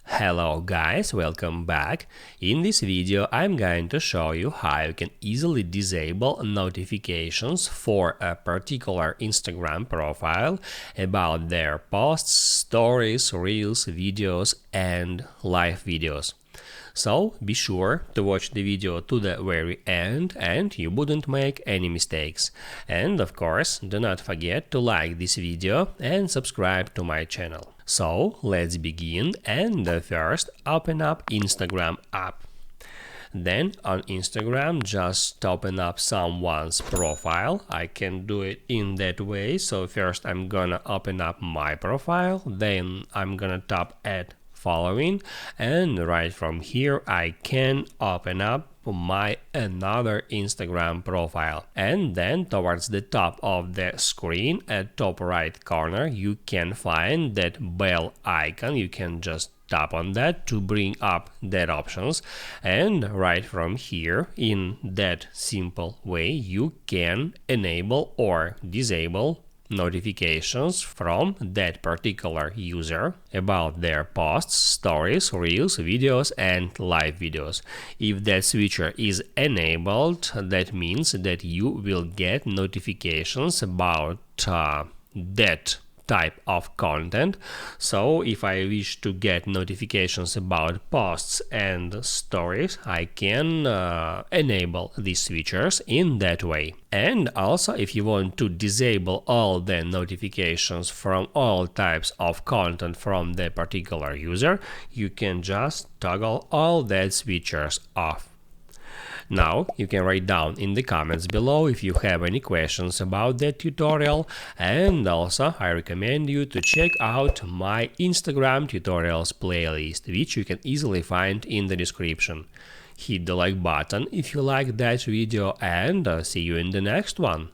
Hello guys, welcome back. In this video I'm going to show you how you can easily disable notifications for a particular Instagram profile about their posts, stories, reels, videos and live videos. So be sure to watch the video to the very end and you wouldn't make any mistakes. And of course, do not forget to like this video and subscribe to my channel. So let's begin, and first open up Instagram app. Then on Instagram just open up someone's profile. I can do it in that way. So first I'm gonna open up my profile, then I'm gonna tap add following, and right from here I can open up my another Instagram profile, and then towards the top of the screen at top right corner you can find that bell icon. You can just tap on that to bring up that options, and right from here in that simple way you can enable or disable notifications from that particular user about their posts, stories, reels, videos and live videos. If that switcher is enabled, that means that you will get notifications about that type of content. So if I wish to get notifications about posts and stories, I can enable these switchers in that way. And also, if you want to disable all the notifications from all types of content from the particular user, you can just toggle all that switchers off. Now, you can write down in the comments below if you have any questions about that tutorial, and also I recommend you to check out my Instagram tutorials playlist, which you can easily find in the description. Hit the like button if you like that video, and see you in the next one.